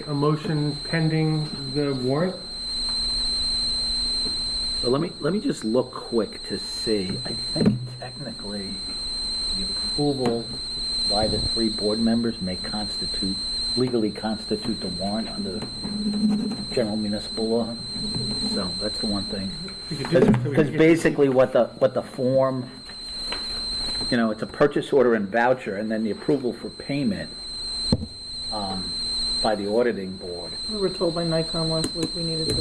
a motion pending the warrant? So let me just look quick to see. I think technically the approval by the 3 board members may legally constitute the warrant under general municipal law. So that's the one thing. We could do that so we Because can get- basically what the form, it's a purchase order and voucher, and then the approval for payment by the auditing board. We were told by Nikon last week we needed to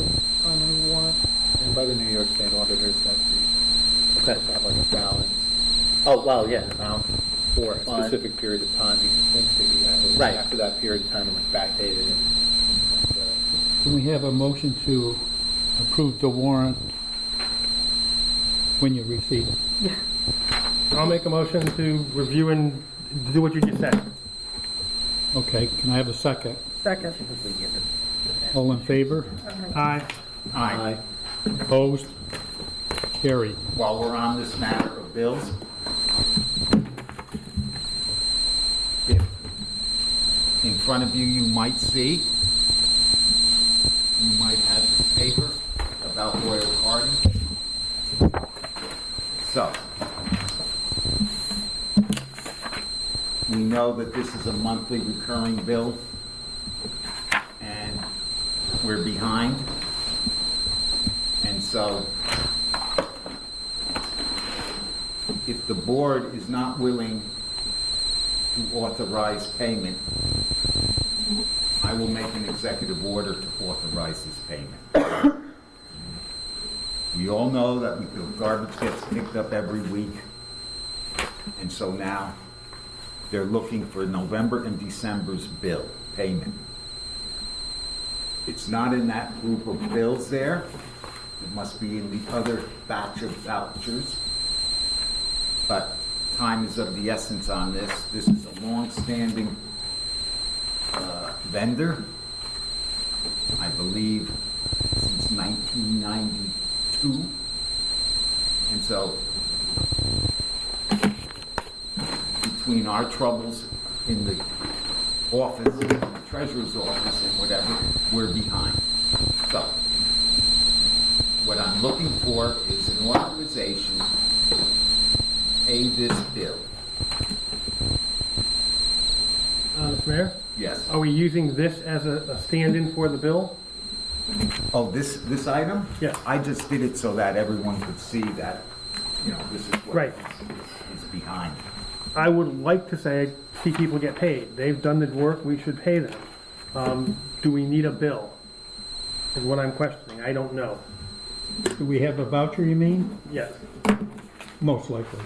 sign a warrant. And by the New York State auditors that we Okay. have like a balance Oh, well, yeah. amount for a Fine. specific period of time because things could be added Right. after that period of time and like backdated. And Can we have a motion to approve the warrant when you receive it? I'll make a motion to review and do what you just said. Okay, can I have a second? Second. Typically get the- All in favor? Aye. Aye. Opposed? Carried. While we're on this matter of bills, if in front of you, you might see, you might have this paper about Royal Garden. So, we know that this is a monthly recurring bill, and we're behind. And so, if the board is not willing to authorize payment, I will make an executive order to authorize this payment. We all know that the garbage gets picked up every week, and so now they're looking for November and December's bill payment. It's not in that group of bills there. It must be in the other batch of vouchers. But time is of the essence on this. This is a long-standing vendor, I believe, since 1992. And so, between our troubles in the office, in the treasurer's office and whatever, we're behind. So, what I'm looking for is an authorization to pay this bill. Mr. Mayor, Yes. are we using this as a stand-in for the bill? Oh, this item? Yes. I just did it so that everyone could see that, this is what Right. is behind. I would like to say, see people get paid. They've done the work, we should pay them. Do we need a bill? Is what I'm questioning. I don't know. Do we have a voucher, you mean? Yes. Most likely.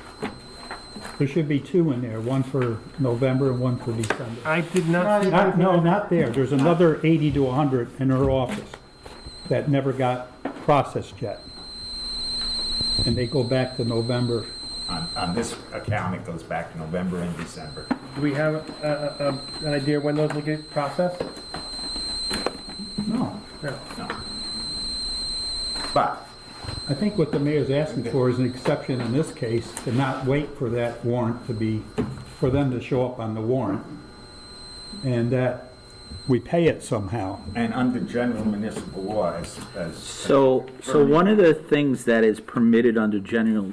There should be 2 in there, one for November and one for December. I did not see. No, not there. There's another 80 to 100 in her office that never got processed yet. And they go back to November. On this account, it goes back to November and December. Do we have an idea when those will get processed? No. No. No. But, I think what the mayor's asking for is an exception in this case, to not wait for that warrant for them to show up on the warrant. And that we pay it somehow. and under general municipal law, as So one of the things that is permitted under general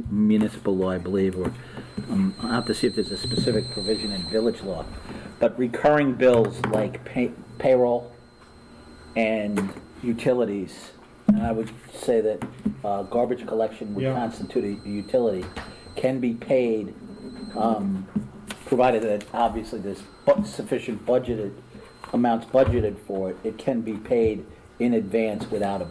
municipal law, I believe, or I'll have to see if there's a specific provision in village law, but recurring bills like payroll and utilities, and I would say that garbage collection would Yeah. constitute a utility, can be paid, provided that obviously there's sufficient amounts budgeted for it, it can be paid in advance without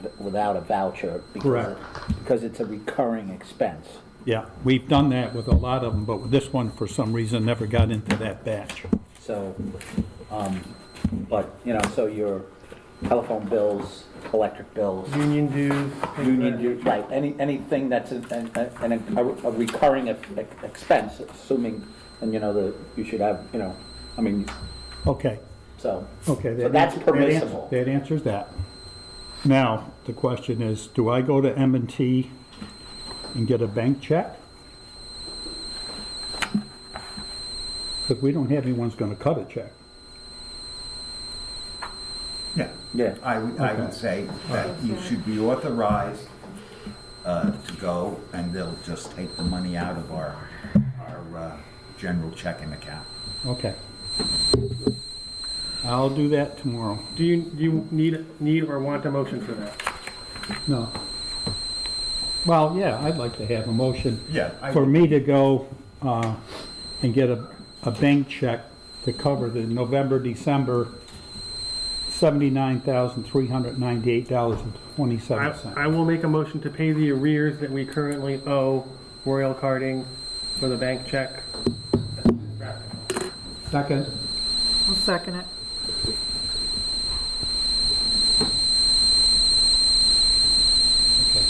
a voucher. Correct. Because it's a recurring expense. Yeah, we've done that with a lot of them, but this one, for some reason, never got into that batch. So, so your telephone bills, electric bills, Union dues. things union like dues, right, anything that's a recurring expense, assuming, and you should have, Okay, so. okay. So that's permissible. That answers that. Now, the question is, do I go to M&T and get a bank check? Because we don't have anyone who's gonna cut a check. Yeah. Yeah. I would say that you should be authorized to go, and they'll just take the money out of our general checking account. Okay. I'll do that tomorrow. Do you need or want a motion for that? No. Well, yeah, I'd like to have a motion Yeah. for me to go and get a bank check to cover the November, December $79,398.27. I will make a motion to pay the arrears that we currently owe Royal Karting for the bank check. Second? I'll second it. Okay.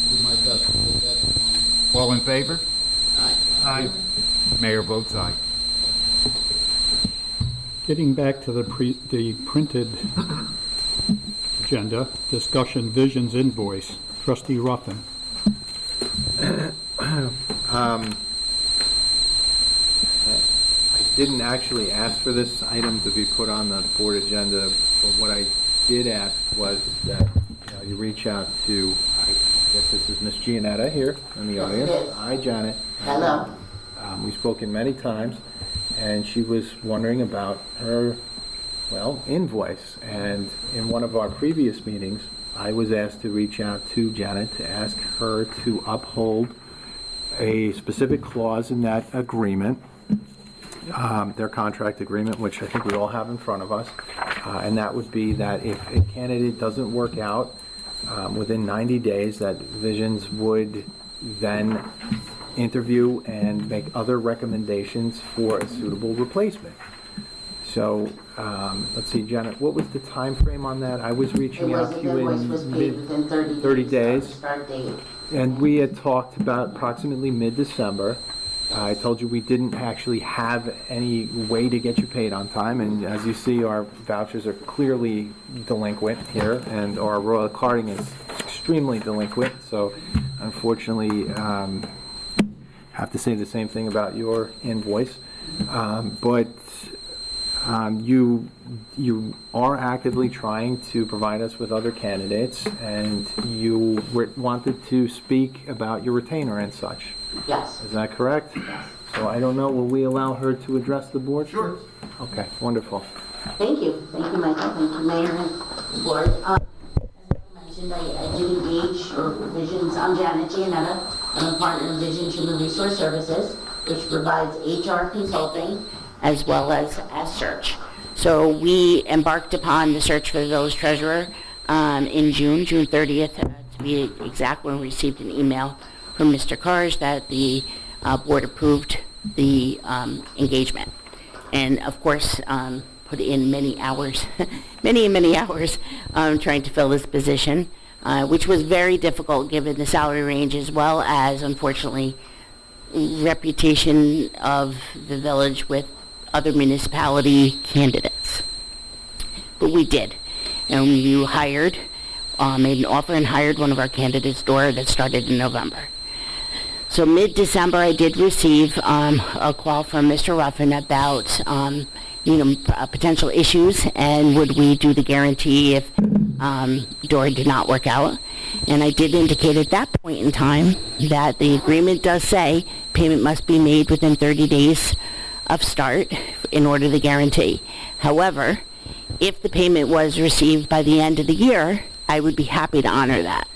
Do my best to get that tomorrow. All in favor? Aye. Mayor votes aye. Getting back to the printed agenda, discussion visions invoice, trustee Ruffin. I didn't actually ask for this item to be put on the board agenda, but what I did ask was that you reach out to, I guess this is Miss Gianetta here in the audience. Hi, Janet. Hello. We've spoken many times, and she was wondering about her, invoice. And in one of our previous meetings, I was asked to reach out to Janet to ask her to uphold a specific clause in that agreement, their contract agreement, which I think we all have in front of us, and that would be that if a candidate doesn't work out within 90 days, that Visions would then interview and make other recommendations for a suitable replacement. So, let's see, Janet, what was the time frame on that? I was reaching out to you Invoice was paid in within 30 30 days. days. Start date. And we had talked about approximately mid-December. I told you we didn't actually have any way to get you paid on time, and as you see, our vouchers are clearly delinquent here, and our Royal Karting is extremely delinquent, so unfortunately, have to say the same thing about your invoice. But you are actively trying to provide us with other candidates, and you wanted to speak about your retainer and such. Yes. Is that correct? Yes. So I don't know, will we allow her to address the board? Sure. Okay, wonderful. Thank you. Thank you, Michael. Thank you, Mayor and Board. As I mentioned, I did engage Visions. I'm Janet Gianetta. I'm a partner of Visions Human Resource Services, which provides HR consulting as well as search. So we embarked upon the search for the village treasurer in June 30th, to be exact, when we received an email from Mr. Kars that the board approved the engagement. And of course, put in many hours, many hours trying to fill this position, which was very difficult given the salary range, as well as, unfortunately, reputation of the village with other municipality candidates. But we did. And you hired, made an offer and hired one of our candidates, Dora, that started in November. So mid-December, I did receive a call from Mr. Ruffin about, potential issues, and would we do the guarantee if Dora did not work out. And I did indicate at that point in time that the agreement does say payment must be made within 30 days of start in order to guarantee. However, if the payment was received by the end of the year, I would be happy to honor that.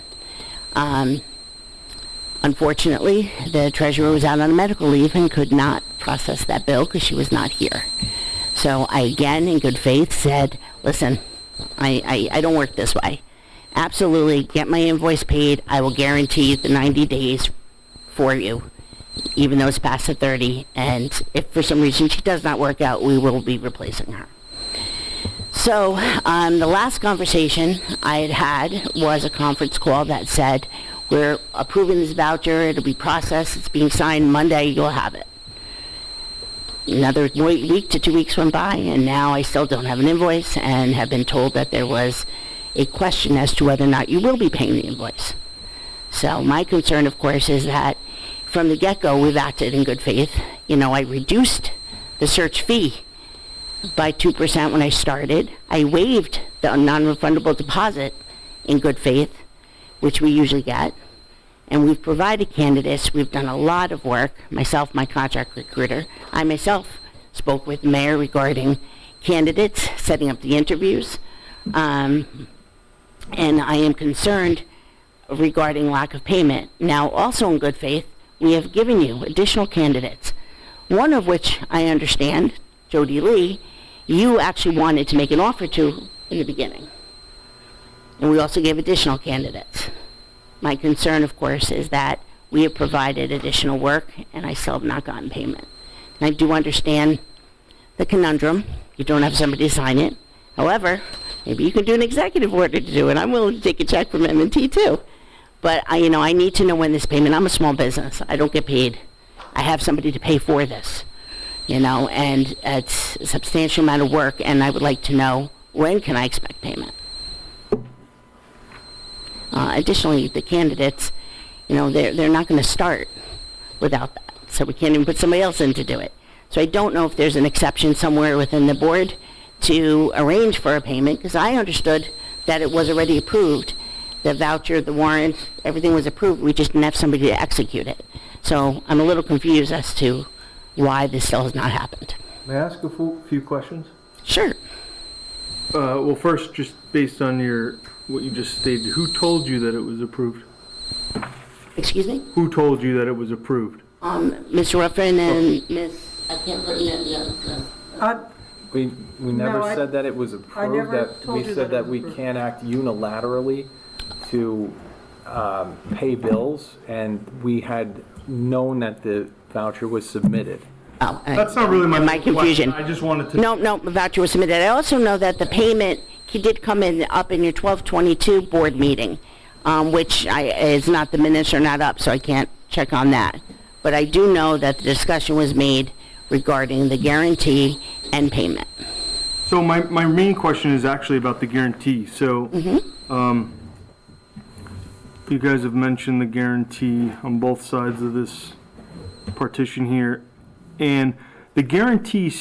Unfortunately, the treasurer was out on medical leave and could not process that bill because she was not here. So I again, in good faith, said, listen, I don't work this way. Absolutely, get my invoice paid. I will guarantee the 90 days for you, even though it's past the 30. And if for some reason she does not work out, we will be replacing her. So the last conversation I had was a conference call that said, we're approving this voucher, it'll be processed, it's being signed Monday, you'll have it. Another week to 2 weeks went by, and now I still don't have an invoice, and have been told that there was a question as to whether or not you will be paying the invoice. So my concern, of course, is that from the get-go, we've acted in good faith. I reduced the search fee by 2% when I started. I waived the non-refundable deposit in good faith, which we usually get. And we've provided candidates. We've done a lot of work, myself, my contract recruiter. I myself spoke with the mayor regarding candidates, setting up the interviews. And I am concerned regarding lack of payment. Now, also in good faith, we have given you additional candidates, one of which I understand, Jody Lee, you actually wanted to make an offer to in the beginning. And we also gave additional candidates. My concern, of course, is that we have provided additional work and I still have not gotten payment. And I do understand the conundrum. You don't have somebody to sign it. However, maybe you can do an executive order to do it. I'm willing to take a check from M&T too. But I need to know when this payment. I'm a small business. I don't get paid. I have somebody to pay for this, and it's a substantial amount of work, and I would like to know when can I expect payment. Additionally, the candidates, they're not going to start without that. So we can't even put somebody else in to do it. So I don't know if there's an exception somewhere within the board to arrange for a payment, because I understood that it was already approved. The voucher, the warrant, everything was approved. We just didn't have somebody to execute it. So I'm a little confused as to why this still has not happened. May I ask a few questions? Sure. Well, first, just based on what you just stated, who told you that it was approved? Excuse me? Who told you that it was approved? Ms. Ruffin and Ms. I can't remember. We never No, I- said that it was approved, never that told we you said that it that was we approved. can't act unilaterally to pay bills, and we had known that the voucher was submitted. Oh, That's not really my my confusion. question. I just wanted to. No, the voucher was submitted. I also know that the payment did come up in your 12/22 board meeting, which is not, the minutes are not up, so I can't check on that. But I do know that the discussion was made regarding the guarantee and payment. So my main question is actually about the guarantee. So, you guys have mentioned the guarantee on both sides of this partition here. And the guarantee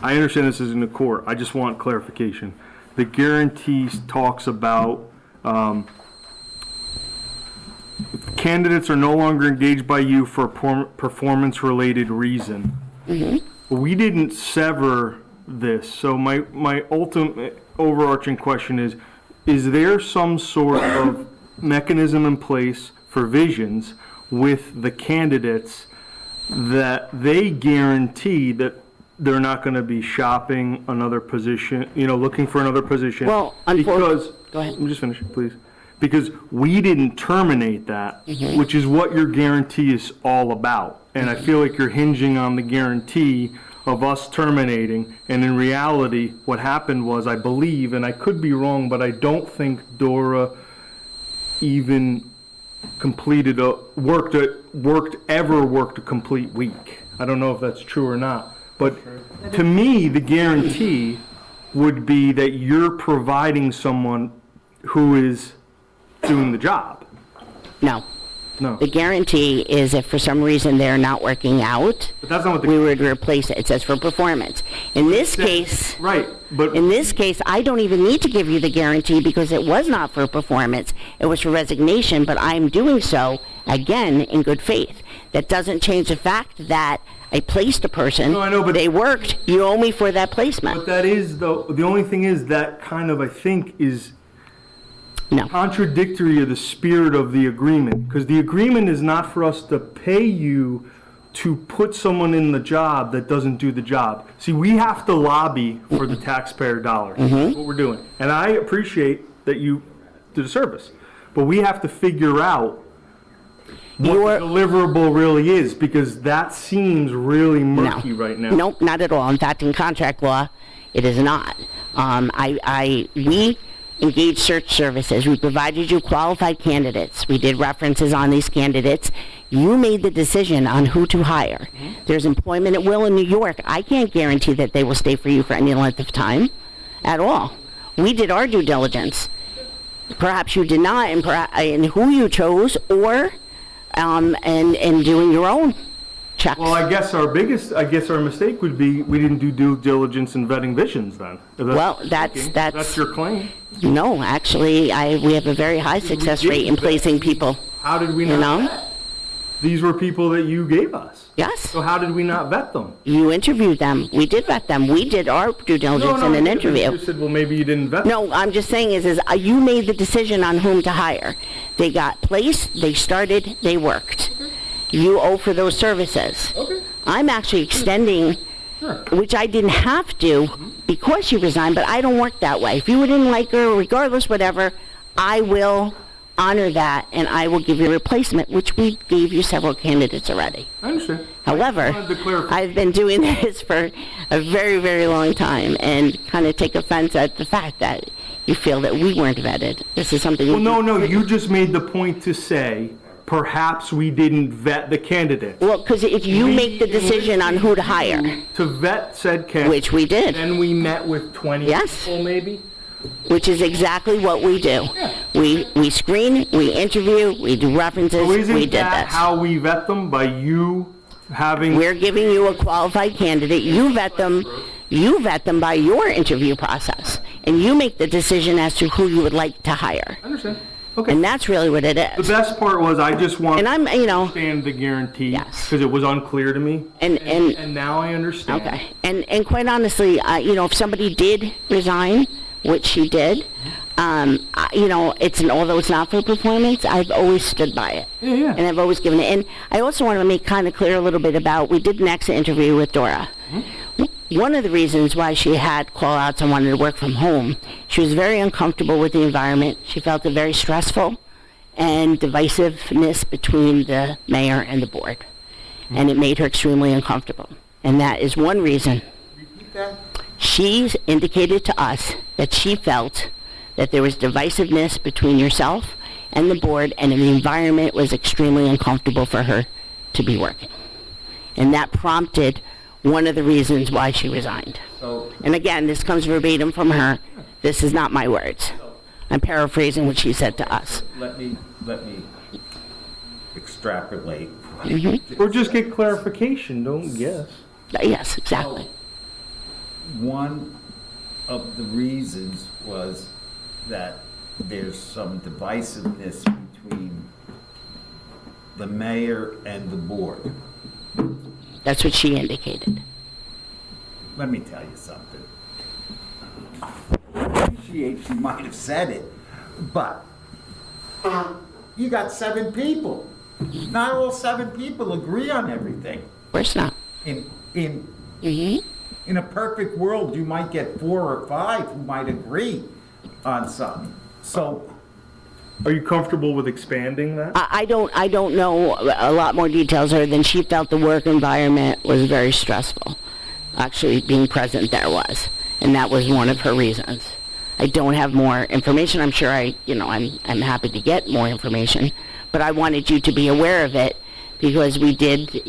I understand this is in the court, I just want clarification. The guarantee talks about, candidates are no longer engaged by you for a performance-related reason. We didn't sever this, so my ultimate overarching question is there some sort of mechanism in place for Visions with the candidates that they guarantee that they're not going to be shopping another position, looking for another position? Well, because, go ahead. let me just finish, please. Because we didn't terminate that, which is what your guarantee is all about. And I feel like you're hinging on the guarantee of us terminating, and in reality, what happened was, I believe, and I could be wrong, but I don't think Dora even worked a complete week. I don't know if that's true or not, but to me, the guarantee would be that you're providing someone who is doing the job. No. No, The guarantee is if for some reason they're not working out, but that's not what we the, would replace it. It says for performance. In this case, right, but in this case, I don't even need to give you the guarantee because it was not for performance. It was for resignation, but I'm doing so, again, in good faith. That doesn't change the fact that I placed a person. No, I know, but- they worked. You owe me for that placement. But that is, the only thing is that kind of, I think, is No. contradictory of the spirit of the agreement. Because the agreement is not for us to pay you to put someone in the job that doesn't do the job. See, we have to lobby for the taxpayer dollars. That's what we're doing. And I appreciate that you did a service. But we have to figure out what Your- the deliverable really is, because that seems really murky right now. Nope, not at all. In fact, in contract law, it is not. We engaged search services. We provided you qualified candidates. We did references on these candidates. You made the decision on who to hire. There's employment at will in New York. I can't guarantee that they will stay for you for any length of time at all. We did our due diligence. Perhaps you did not, and who you chose, or and doing your own checks. Well, I guess our mistake would be, we didn't do due diligence in vetting Visions then. If Well, that's that's, your claim. no, actually, we have a very high success rate in placing people, How did we you not know? vet? These were people that you gave us. Yes, So how did we not vet them? you interviewed them. We did vet them. We did our due diligence in an interview. You said, well, maybe you didn't vet them. No, I'm just saying is you made the decision on whom to hire. They got placed, they started, they worked. You owe for those services. Okay. I'm actually extending, Sure. which I didn't have to because she resigned, but I don't work that way. If you didn't like her, regardless, whatever, I will honor that and I will give you a replacement, which we gave you several candidates already. I understand. However, I wanted to clarify. I've been doing this for a very, very long time and kind of take offense at the fact that you feel that we weren't vetted. This is something. Well, no, you just made the point to say, perhaps we didn't vet the candidate. Well, because if you make the decision on who to hire, To vet said candidate. which we did, Then we met with 20 Yes. people, maybe? which is exactly what we do. We screen, we interview, we do references, So we isn't did that this. how we vet them? By you having... We're giving you a qualified candidate. You vet them by your interview process, and you make the decision as to who you would like to hire. I understand. Okay. And that's really what it The is. best part was I just wanted And I'm, to understand the guarantee. Yes. Because it was unclear to me. And now I understand. okay. And quite honestly, if somebody did resign, which she did, although it's not for performance, I've always stood by it. Yeah. And I've always given it. And I also want to make kind of clear a little bit about, we did an exit interview with Dora. One of the reasons why she had call-outs and wanted to work from home, she was very uncomfortable with the environment. She felt it very stressful and divisiveness between the mayor and the board. And it made her extremely uncomfortable. And that is one reason. Repeat that? She indicated to us that she felt that there was divisiveness between yourself and the board, and the environment was extremely uncomfortable for her to be working. And that prompted one of the reasons why she resigned. So, And again, this comes verbatim from her. This is not my words. I'm paraphrasing what she said to us. let me extrapolate. Or just get clarification, don't guess. Yes, exactly. One of the reasons was that there's some divisiveness between the mayor and the board. That's what she indicated. Let me tell you something. I appreciate she might have said it, but you got 7 people. Not all 7 people agree on everything. Of course not. In a perfect world, you might get 4 or 5 who might agree on something. So, Are you comfortable with expanding that? I don't know a lot more details other than she felt the work environment was very stressful. Actually, being present there was, and that was one of her reasons. I don't have more information. I'm sure I'm happy to get more information, but I wanted you to be aware of it because we did,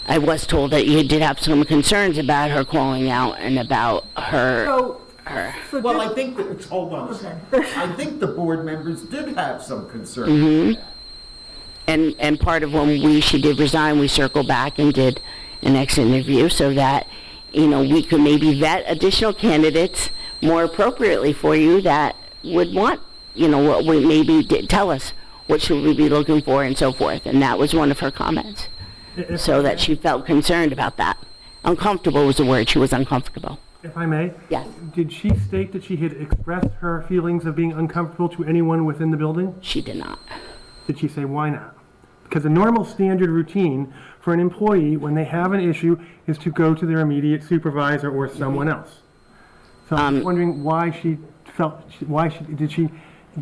I was told that you did have some concerns about her calling out and about her. well, I think that, hold on a second. I think the board members did have some concern. And part of when she did resign, we circled back and did an exit interview so that, we could maybe vet additional candidates more appropriately for you that would want, what we maybe tell us what should we be looking for and so forth. And that was one of her comments. So that she felt concerned about that. Uncomfortable was the word. She was uncomfortable. If I may? Yes. Did she state that she had expressed her feelings of being uncomfortable to anyone within the building? She did not. Did she say why not? Because the normal standard routine for an employee when they have an issue is to go to their immediate supervisor or someone else. So I'm just wondering why did she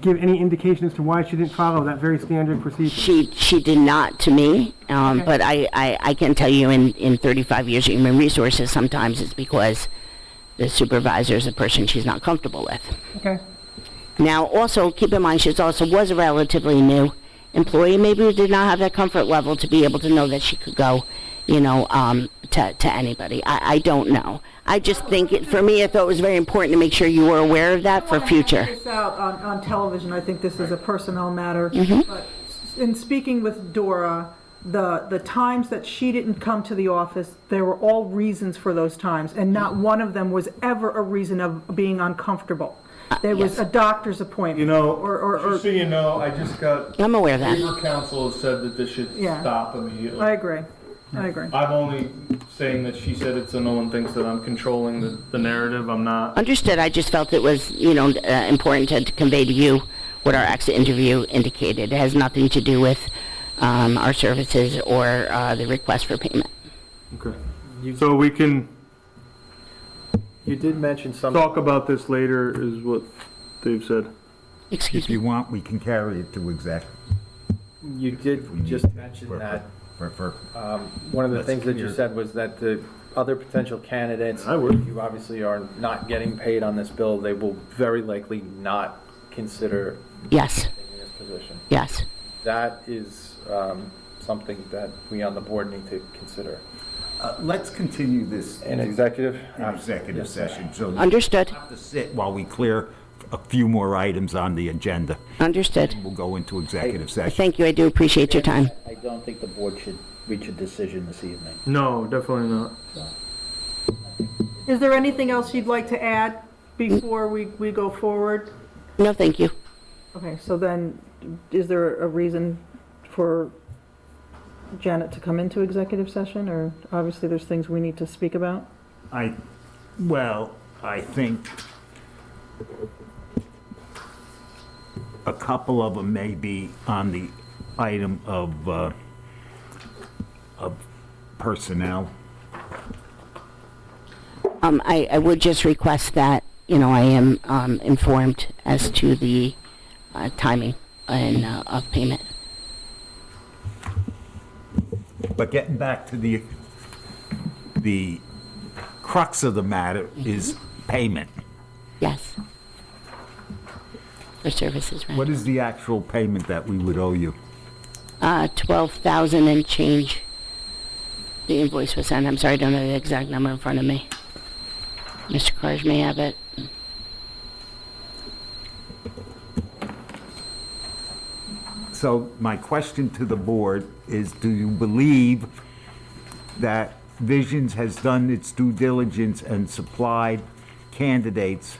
give any indication as to why she didn't follow that very standard procedure? She did not to me, but I can tell you in 35 years of human resources, sometimes it's because the supervisor is a person she's not comfortable with. Okay. Now, also, keep in mind, she also was a relatively new employee. Maybe we did not have that comfort level to be able to know that she could go, to anybody. I don't know. I just think, for me, I thought it was very important to make sure you were aware of that for future. This out on television, I think this is a personnel matter. But in speaking with Dora, the times that she didn't come to the office, there were all reasons for those times, and not one of them was ever a reason of being uncomfortable. There was yes. a doctor's appointment. You know, Or, just so you know, I just got, I'm aware of that. Labor Council has said that this should Yeah. stop immediately. I agree. I'm only saying that she said it so no one thinks that I'm controlling the narrative. I'm not. Understood. I just felt it was, important to convey to you what our exit interview indicated. It has nothing to do with our services or the request for payment. Okay. So we can You did mention something. talk about this later, is what they've said. Excuse If me. you want, we can carry it to exec. You did just mention that. One of the Let's things that you clear- said was that the other potential candidates, I would. you obviously are not getting paid on this bill, they will very likely not consider Yes, taking this position. yes. That is something that we on the board need to consider. Let's continue this. In executive? In executive Yes, sir. session, so. Understood. We have to sit while we clear a few more items on the agenda. Understood. We'll go into executive session. Thank you. I do appreciate your time. I don't think the board should reach a decision this evening. No, definitely not. Is there anything else you'd like to add before we go forward? No, thank you. Okay, so then, is there a reason for Janet to come into executive session, or obviously there's things we need to speak about? I think a couple of them may be on the item of personnel. I would just request that, I am informed as to the timing and of payment. But getting back to the crux of the matter is payment. Yes. For services, right? What is the actual payment that we would owe you? 12,000 and change. The invoice was sent. I'm sorry, I don't have the exact number in front of me. Mr. Karj may have it. So my question to the board is, do you believe that Visions has done its due diligence and supplied candidates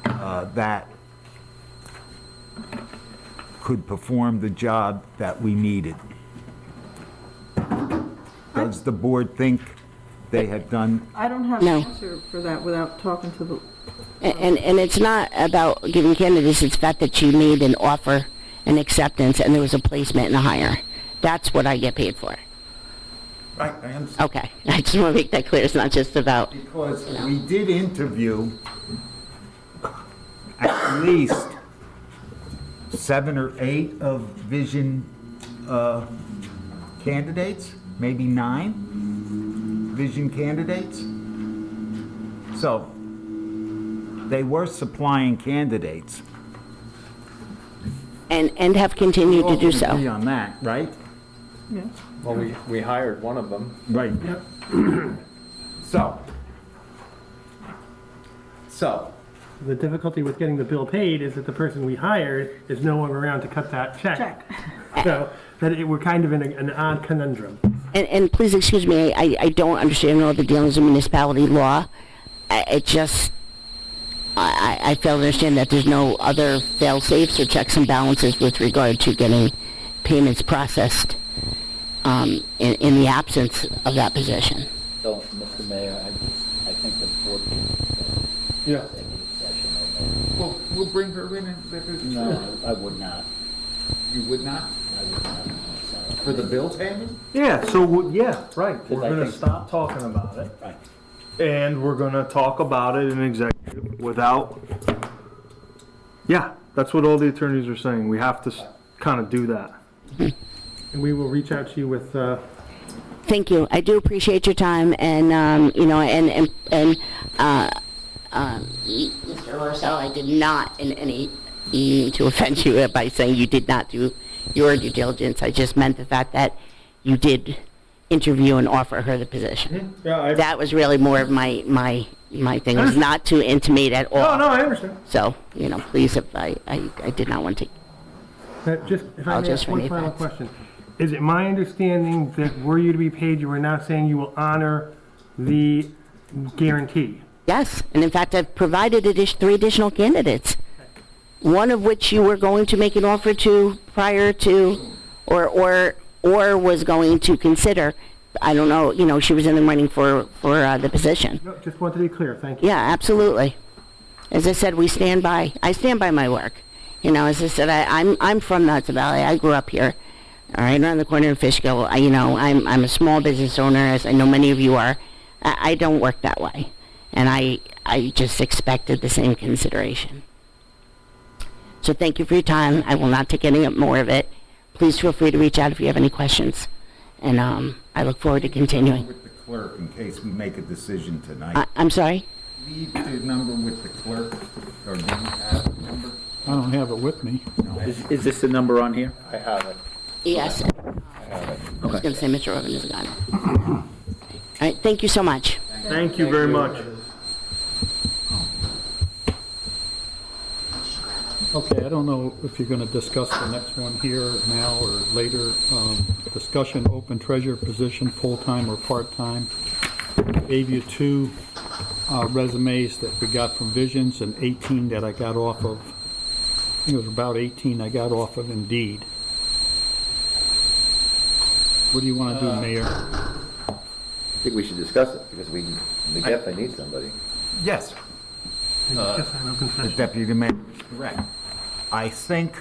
that could perform the job that we needed? Does the board think they have done? I don't have an No. answer for that without talking to the, And it's not about giving candidates, it's the fact that you made an offer, an acceptance, and there was a placement and a hire. That's what I get paid for. Right, I understand. Okay, I just want to make that clear. It's not just about, Because we did interview at least 7 or 8 of Vision candidates, maybe 9 Vision candidates. So they were supplying candidates. and have continued to do Agree so. on that, right? yeah. Well, we hired one of them. Right. So. The difficulty with getting the bill paid is that the person we hired is no longer around to cut that check. So we're kind of in an odd conundrum. And please excuse me, I don't understand all the dealings of municipality law. I fail to understand that there's no other fail-safes or checks and balances with regard to getting payments processed in the absence of that position. So, Mr. Mayor, I think the board can Yeah. executive session on Well, we'll bring her in executive that. No, I would not. You would not? I would not. Sorry. For the bill payment? Yeah, so, yeah, right. We're I gonna think- stop talking about it. Right. And we're gonna talk about it in executive without, yeah, that's what all the attorneys are saying. We have to kind of do that. And we will reach out to you with, Thank you. I do appreciate your time, and Mr. Rorsell, I did not in any mean to offend you by saying you did not do your due diligence. I just meant the fact that you did interview and offer her the position. Yeah, That was really more of my thing, was not to intimate at all. I understand. So, please, if I did not want to. Just, if I I'll may just ask one renege final that. question. Is it my understanding that were you to be paid, you are now saying you will honor the guarantee? Yes, and in fact, I've provided 3 additional candidates, one of which you were going to make an offer to prior to, or was going to consider. I don't know, you know, she was in the running for the position. No, just want to be clear, thank you. Yeah, absolutely. As I said, I stand by my work. You know, as I said, I'm from the Hudson Valley. I grew up here, all right, around the corner in Fishkill. I'm a small business owner, as I know many of you are. I don't work that way. And I just expected the same consideration. So thank you for your time. I will not take any more of it. Please feel free to reach out if you have any questions. And I look forward to continuing. With the clerk, in case we make a decision tonight. I'm sorry? Leave the number with the clerk, or do you have the number? I don't have it with me. Is this the number on here? I have it. Yes. I was going to say Mr. Rogan has got it. All right, thank you so much. Thank you very much. Okay, I don't know if you're gonna discuss the next one here now or later. Discussion, open treasurer position, full-time or part-time. Gave you 2 resumes that we got from Visions and 18 that I got off of, I think it was about 18 I got off of Indeed. What do you wanna do, Mayor? I think we should discuss it, because we definitely need somebody. Yes. Yes, I'm open The session. deputy mayor is correct. I think,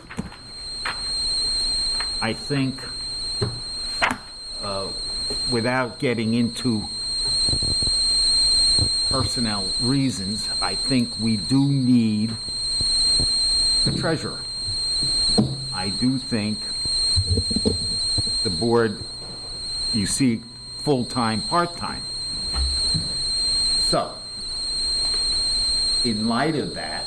without getting into personnel reasons, I think we do need a treasurer. I do think the board, you see, full-time, part-time. So, in light of that,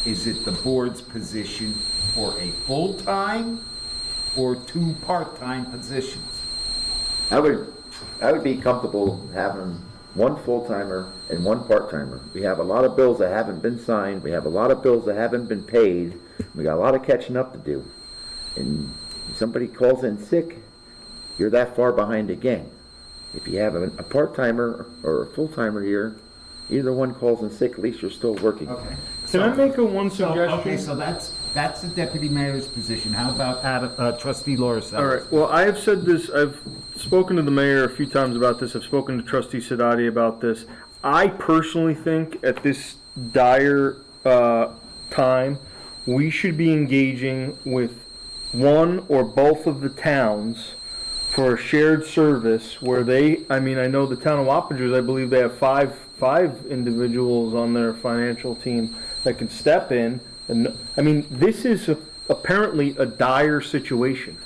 is it the board's position for a full-time or 2 part-time positions? I would be comfortable having 1 full-timer and 1 part-timer. We have a lot of bills that haven't been signed, we have a lot of bills that haven't been paid, we got a lot of catching up to do. And if somebody calls in sick, you're that far behind again. If you have a part-timer or a full-timer here, either one calls in sick, at least you're still working. Okay. Can I make one Okay, suggestion? so that's the deputy mayor's position. How about trustee Laura All right, well, I have said this, I've spoken to the mayor a few times about this, I've spoken to trustee Sadati about this. I personally think at this dire time, we should be engaging with one or both of the towns for a shared service where I know the town of Wappingers, I believe they have five individuals on their financial team that can step in. And this is apparently a dire situation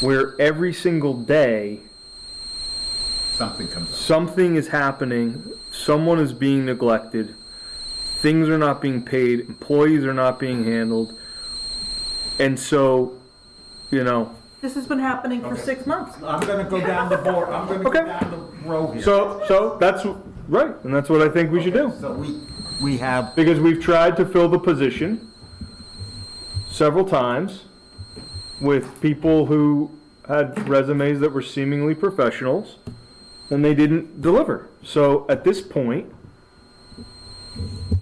where every single day something comes up. something is happening, someone is being neglected, things are not being paid, employees are not being handled. And so, This has been happening for 6 months. I'm gonna go down the board, I'm gonna go Okay. down the row here. so that's right, and that's what I think we should do. So we have, Because we've tried to fill the position several times with people who had resumes that were seemingly professionals, and they didn't deliver. So at this point,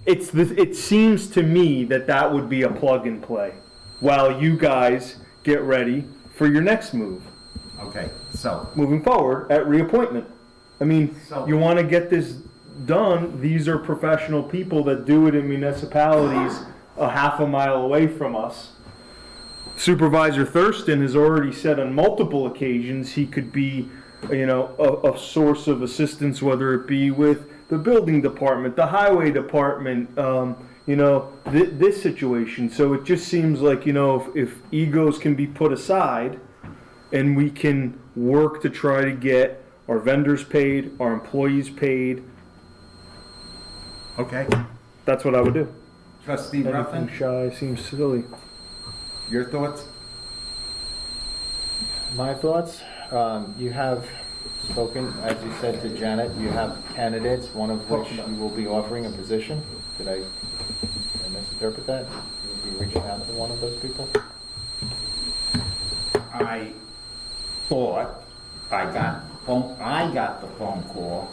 it seems to me that would be a plug and play while you guys get ready for your next move. okay, so, Moving forward at reappointment. You want to get this done, these are professional people that do it in municipalities a half a mile away from us. Supervisor Thurston has already said on multiple occasions he could be, a source of assistance, whether it be with the building department, the highway department, this situation. So it just seems like, if egos can be put aside and we can work to try to get our vendors paid, our employees paid, okay. that's what I would do. Trustee Anything Ruffin, shy seems silly. your thoughts? My thoughts, you have spoken, as you said to Janet, you have candidates, one of which you will be offering a position. Did I misinterpret that? You will be reaching out to one of those people? I thought I got the phone call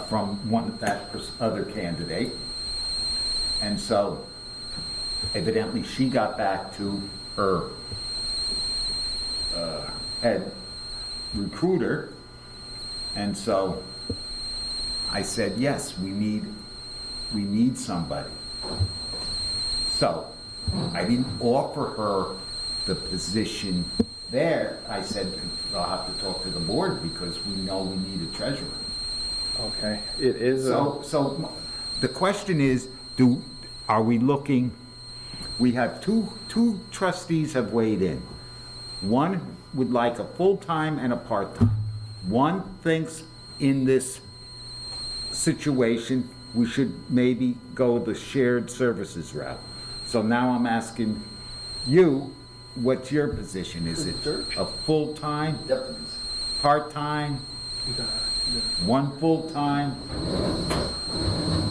from other candidate. And so evidently she got back to her head recruiter. And so I said, yes, we need somebody. So I didn't offer her the position there. I said, I'll have to talk to the board because we know we need a treasurer. Okay, it is, So the question is, are we looking, we have two trustees have weighed in. One would like a full-time and a part-time. One thinks in this situation, we should maybe go the shared services route. So now I'm asking you, what's your position? Is it a full-time, part-time, one full-time?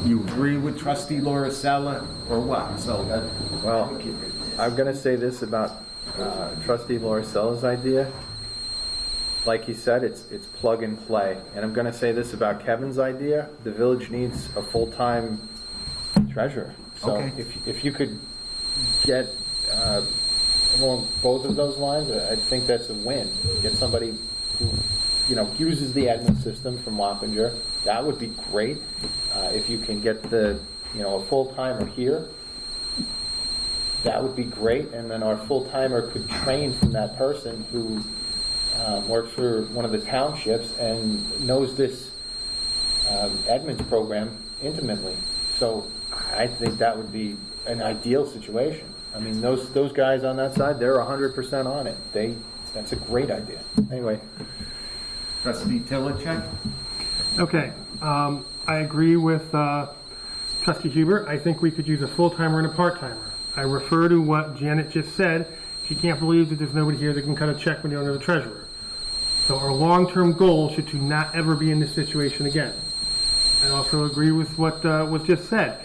You agree with trustee Lauricella or what? So, well, I'm gonna say this about trustee Lauricella's idea. Like he said, it's plug and play. And I'm gonna say this about Kevin's idea, the village needs a full-time treasurer. So Okay. if you could get along both of those lines, I think that's a win. Get somebody who, uses the admin system from Wappinger, that would be great. If you can get a full-timer here, that would be great. And then our full-timer could train from that person who works for one of the townships and knows this admin program intimately. So I think that would be an ideal situation. I mean, those guys on that side, they're 100% on it. That's a great idea. Anyway. trustee Tilichek? Okay, I agree with trustee Huber. I think we could use a full-timer and a part-timer. I refer to what Janet just said. She can't believe that there's nobody here that can cut a check when you don't have a treasurer. So our long-term goal should to not ever be in this situation again. I also agree with what was just said.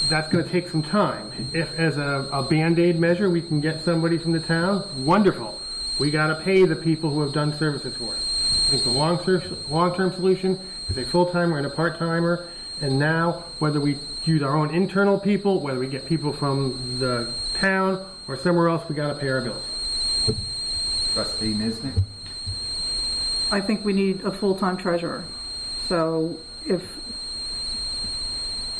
That's going to take some time. If as a Band-Aid measure we can get somebody from the town, wonderful. We got to pay the people who have done services for us. I think the long-term solution is a full-timer and a part-timer. And now, whether we use our own internal people, whether we get people from the town or somewhere else, we got to pay our bills. Trustee Niznik? I think we need a full-time treasurer. So if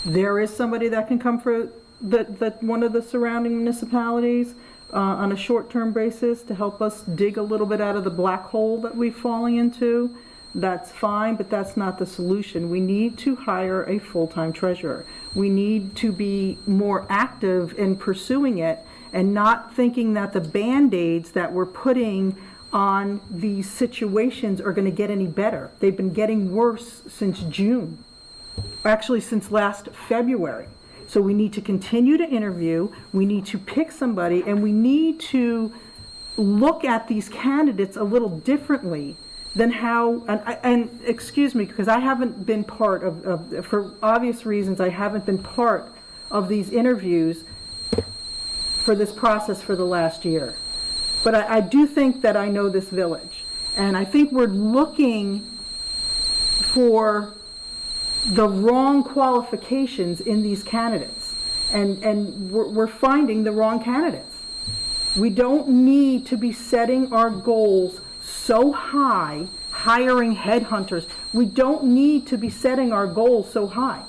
there is somebody that can come for that one of the surrounding municipalities on a short-term basis to help us dig a little bit out of the black hole that we've fallen into, that's fine, but that's not the solution. We need to hire a full-time treasurer. We need to be more active in pursuing it and not thinking that the Band-Aids that we're putting on these situations are going to get any better. They've been getting worse since June, actually since last February. So we need to continue to interview, we need to pick somebody, and we need to look at these candidates a little differently than how, and excuse me, because I haven't been part of, for obvious reasons, I haven't been part of these interviews for this process for the last year. But I do think that I know this village. And I think we're looking for the wrong qualifications in these candidates. And we're finding the wrong candidates. We don't need to be setting our goals so high, hiring headhunters. We don't need to be setting our goals so high.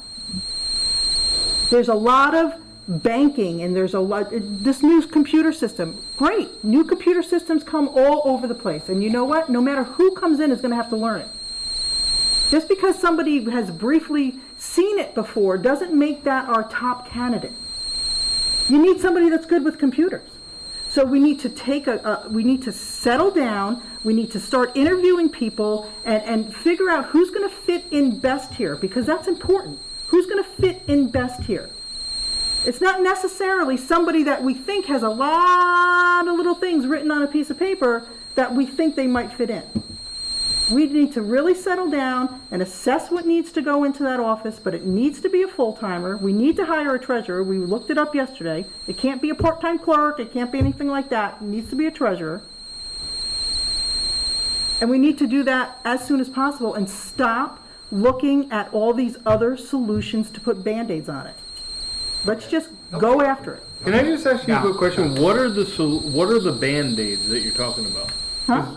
There's a lot of banking and there's a lot, this new computer system, great. New computer systems come all over the place. And you know what? No matter who comes in is going to have to learn it. Just because somebody has briefly seen it before doesn't make that our top candidate. You need somebody that's good with computers. So we need to we need to settle down, we need to start interviewing people and figure out who's going to fit in best here, because that's important. Who's going to fit in best here? It's not necessarily somebody that we think has a lot of little things written on a piece of paper that we think they might fit in. We need to really settle down and assess what needs to go into that office, but it needs to be a full-timer. We need to hire a treasurer. We looked it up yesterday. It can't be a part-time clerk. It can't be anything like that. It needs to be a treasurer. And we need to do that as soon as possible and stop looking at all these other solutions to put Band-Aids on it. Let's just go after it. Can I just ask you a quick question? What are the Band-Aids that you're talking about? Huh?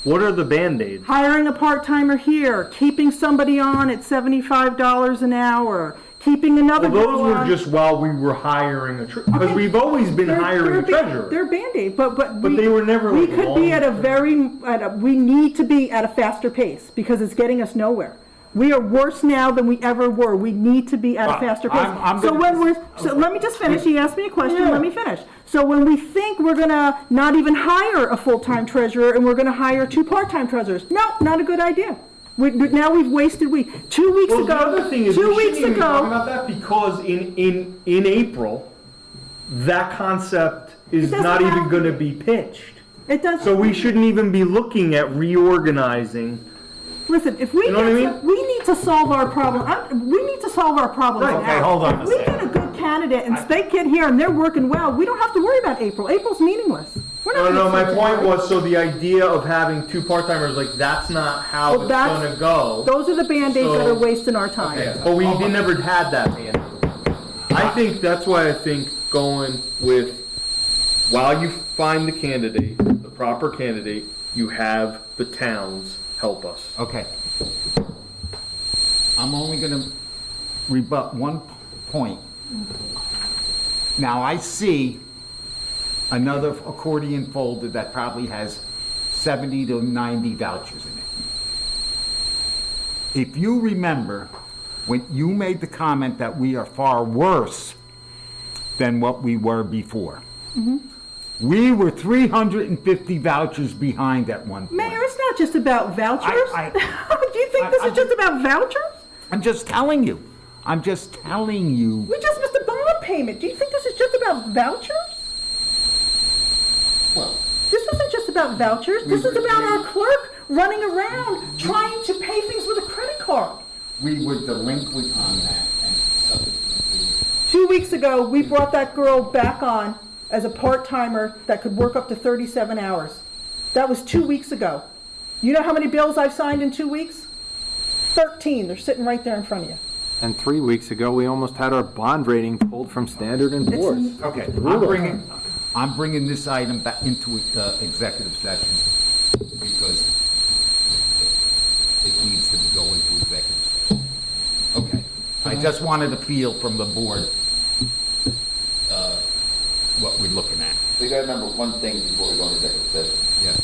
What are the Band-Aids? Hiring a part-timer here, keeping somebody on at $75 an hour, keeping another Well, girl those were on. just while we were hiring a because Okay. we've always been hiring a treasurer. They're Band-Aid, but they were never, we like, could be long-term. we need to be at a faster pace because it's getting us nowhere. We are worse now than we ever were. We need to be at a faster pace. I'm So gonna- let me just finish. He asked me a question, let me finish. So when we think we're gonna not even hire a full-time treasurer and we're gonna hire 2 part-time treasurers, no, not a good idea. Now we've wasted 2 weeks Well, ago. the other thing is, 2 we weeks shouldn't even talk ago. about that because in April, that concept is doesn't not even have- going to be pitched. It does. So we shouldn't even be looking at reorganizing. Listen, if we You know what I mean? we need to solve our problem. We need to solve our problems Right. now. Okay, hold on a If we second. get a good candidate and they get here and they're working well, we don't have to worry about April. April's meaningless. We're not No, gonna my sit point there. was, so the idea of having 2 part-timers, like, that's not how Well, it's that's- going to go. Those are the Band-Aids that So- are wasting our time. But we never had that Band-Aid. I think, that's why I think going with, while you find the candidate, the proper candidate, you have the towns help us. Okay. I'm only gonna rebut one point. Now, I see another accordion folder that probably has 70 to 90 vouchers in it. If you remember, when you made the comment that we are far worse than what we were before. We were 350 vouchers behind at one point. Mayor, it's not just about vouchers. Do you think this I- is just about vouchers? I'm just telling you. I'm just telling you. We just missed a bond payment. Do you think this is just about vouchers? Well, This isn't just about vouchers. This is about our clerk running around trying to pay things with a credit card. we were delinquent on that and subsequently. 2 weeks ago, we brought that girl back on as a part-timer that could work up to 37 hours. That was 2 weeks ago. You know how many bills I've signed in 2 weeks? 13. They're sitting right there in front of you. And 3 weeks ago, we almost had our bond rating pulled from Standard and Poor's. Okay, I'm bringing this item back into executive sessions because it needs to go into executive session. Okay, I just wanted to feel from the board what we're looking at. We gotta remember one thing before we go into executive session. Yes.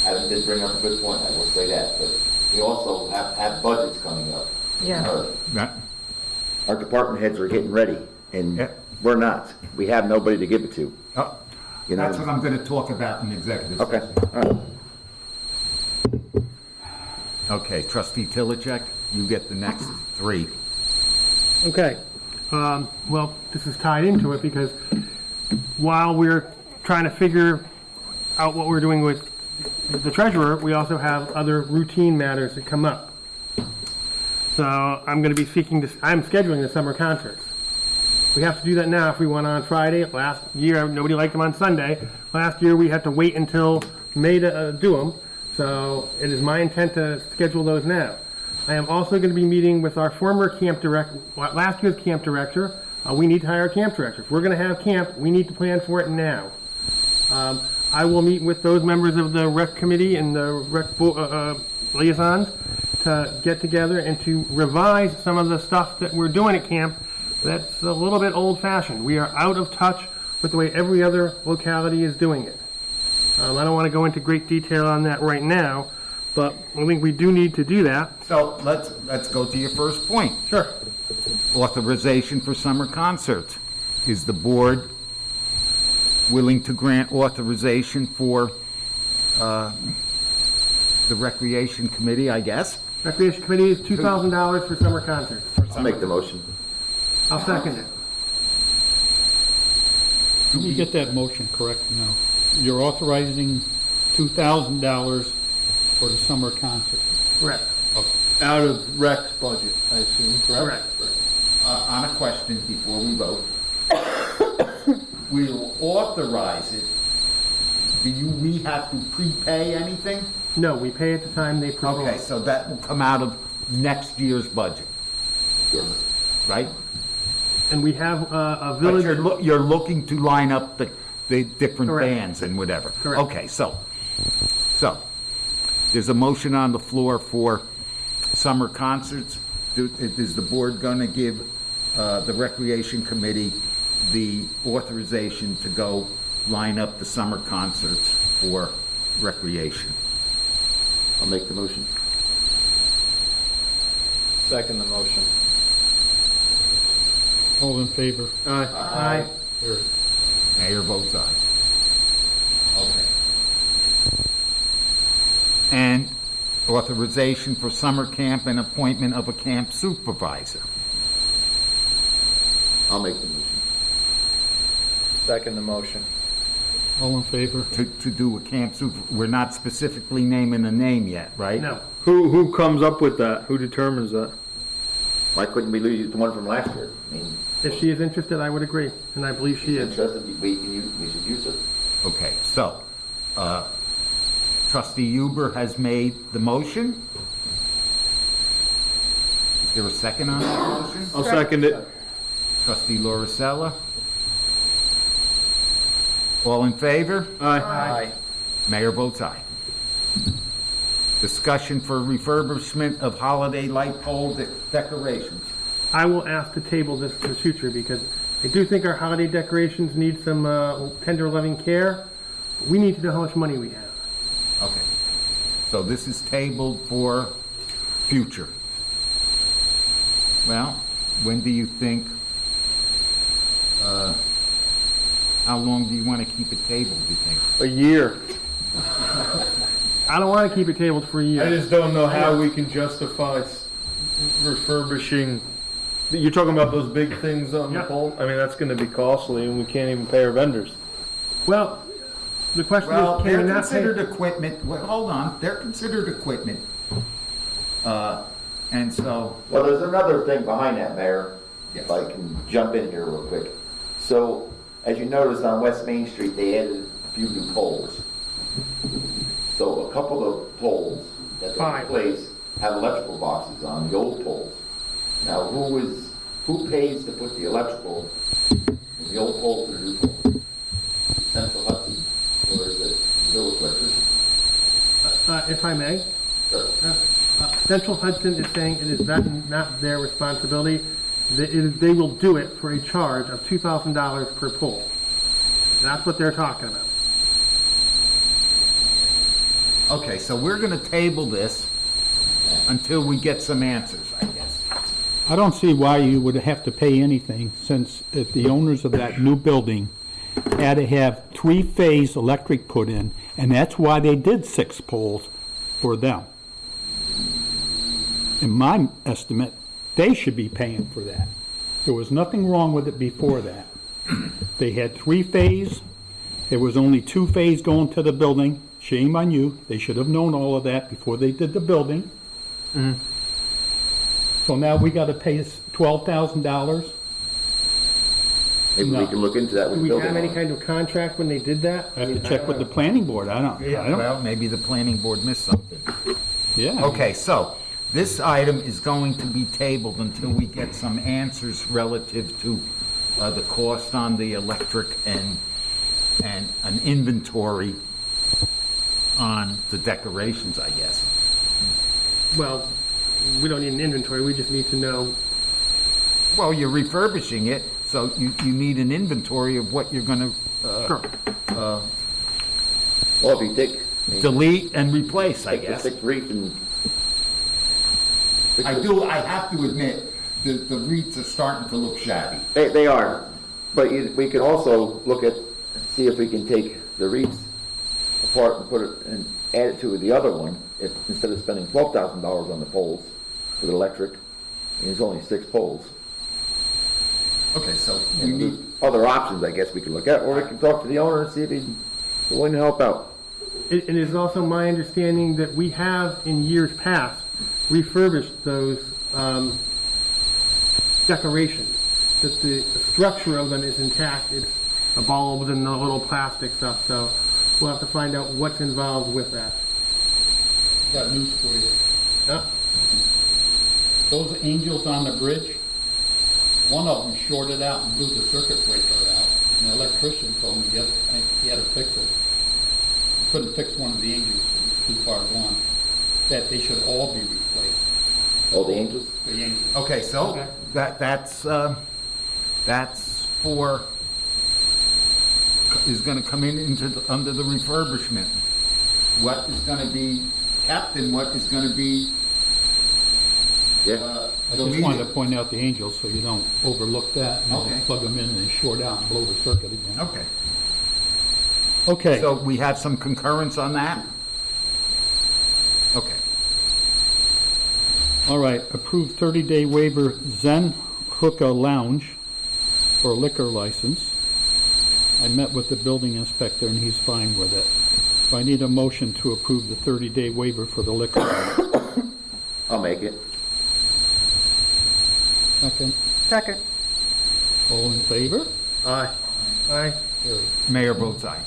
Adam did bring up a good point, I will say that, but we also have budgets coming up. Yeah. Our department heads are getting ready, and Yeah. we're not. We have nobody to give it to. You know- That's what I'm gonna talk about in executive Okay, session. all right. Okay, trustee Tilicek, you get the next 3. Okay, well, this is tied into it because while we're trying to figure out what we're doing with the treasurer, we also have other routine matters that come up. So I'm gonna be I'm scheduling the summer concerts. We have to do that now if we went on Friday. Last year, nobody liked them on Sunday. Last year, we had to wait until May to do them. So it is my intent to schedule those now. I am also going to be meeting with our former camp director, last year's camp director. We need to hire a camp director. If we're going to have camp, we need to plan for it now. I will meet with those members of the rec committee and the rec liaisons to get together and to revise some of the stuff that we're doing at camp that's a little bit old-fashioned. We are out of touch with the way every other locality is doing it. I don't want to go into great detail on that right now, but I think we do need to do that. So let's go to your first point. Sure. Authorization for summer concerts. Is the board willing to grant authorization for the recreation committee, I guess? Recreation Committee is $2,000 for summer concerts. I'll make the motion. I'll second it. Let me get that motion correct now. You're authorizing $2,000 for the summer concert. Correct. Out of Rec's budget, I assume, correct? Correct. On a question before we vote. We'll authorize it, we have to prepay anything? No, we pay at the time they perform. Okay, so that will come out of next year's budget, right? And we have a But village. you're looking to line up the different Correct. bands and whatever. Correct. Okay, so, there's a motion on the floor for summer concerts. Is the board gonna give the recreation committee the authorization to go line up the summer concerts for recreation? I'll make the motion. Second the motion. All in favor? Aye. Mayor votes aye. Okay. And authorization for summer camp and appointment of a camp supervisor. I'll make the motion. Second the motion. All in favor? To do a camp super, we're not specifically naming a name yet, right? No. Who comes up with that? Who determines that? Why couldn't we use the one from last year? I mean, If she is interested, I would agree, and I believe she is. interested, we should use it. Okay, so, trustee Huber has made the motion. Is there a second on that motion? I'll second it. Trustee Lauricella? All in favor? Aye. Mayor votes aye. Discussion for refurbishment of holiday light pole decorations. I will ask to table this in the future because I do think our holiday decorations need some tender loving care. We need to know how much money we have. Okay. So this is tabled for future. Well, when do you think, how long do you want to keep it tabled, do you think? A year. I don't want to keep it tabled for a year. I just don't know how we can justify refurbishing. You're talking about those big things on the Yeah. pole? I mean, that's gonna be costly and we can't even pay our vendors. Well, the question Well, is, can they're we not considered pay? equipment, well, hold on, they're considered equipment. And so, Well, there's another thing behind that, Mayor, if Yes. I can jump in here real quick. So, as you noticed on West Main Street, they added a few new poles. So a couple of poles that they Five. replaced have electrical boxes on the old poles. Now, who pays to put the electrical in the old pole to the new pole? Central Hudson, or is it village electricity? If I may, Sure. Central Hudson is saying it is not their responsibility. They will do it for a charge of $2,000 per pole. That's what they're talking about. okay, so we're gonna table this until we get some answers, I guess. I don't see why you would have to pay anything, since if the owners of that new building had to have three-phase electric put in, and that's why they did 6 poles for them. In my estimate, they should be paying for that. There was nothing wrong with it before that. They had 3-phase, there was only 2-phase going to the building. Shame on you, they should have known all of that before they did the building. So now we gotta pay us $12,000? Maybe we No. can look into that Do with we building. have any owner. kind of contract when they did that? I have to check with the planning board, I don't, Well, maybe the planning board missed something. yeah. Okay, so this item is going to be tabled until we get some answers relative to the cost on the electric and an inventory on the decorations, I guess. Well, we don't need an inventory, we just need to know. Well, you're refurbishing it, so you need an inventory of what you're gonna Sure. Well, if you take, I mean, delete and replace, I take the guess. 6 wreaths and. I have to admit, the wreaths are starting to look shabby. They are, but we could also look at, see if we can take the wreaths apart and put it, and add it to the other one, instead of spending $12,000 on the poles with electric, and there's only 6 poles. Okay, so we And need, there's other options, I guess, we could look at, or we can talk to the owner and see if he's willing to help out. It is also my understanding that we have, in years past, refurbished those decorations. That the structure of them is intact, it's the bulbs and the little plastic stuff, so we'll have to find out what's involved with that. Got news for you. Huh? Those angels on the bridge, one of them shorted out and blew the circuit breaker out. An electrician told me he had to fix it. He couldn't fix one of the angels, it was too far gone. That they should all be replaced, All the angels? the angels. Okay, so that's for, is gonna come under the refurbishment. What is gonna be kept and what is gonna be, Yeah. I just wanted to point out the angels so you don't overlook that and Okay. just plug them in and short out and blow the circuit again. Okay. Okay. So we have some concurrence on that? Okay. All right, approved 30-day waiver Zen Hookah Lounge for a liquor license. I met with the building inspector and he's fine with it. So I need a motion to approve the 30-day waiver for the liquor license. I'll make it. Okay, Second. all in favor? Aye. Aye. Carried. Mayor votes aye.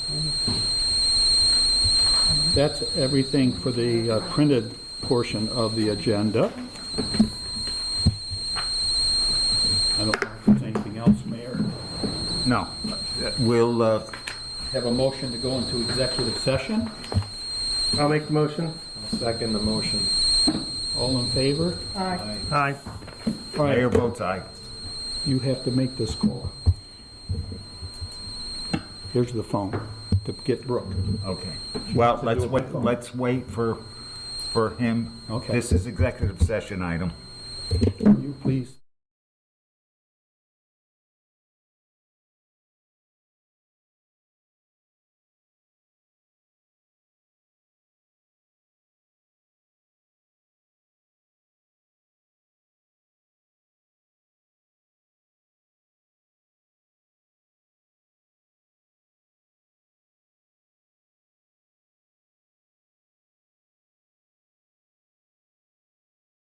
That's everything for the printed portion of the agenda. I don't know if there's anything else, Mayor. No, we'll, Have a motion to go into executive session. I'll make the motion. Second the motion. All in favor? Aye. Aye. All Mayor right, votes aye. you have to make this call. Here's the phone to get Brooke. Okay. Well, to let's do it by wait, phone. let's wait for him. Okay. This is executive session item. You please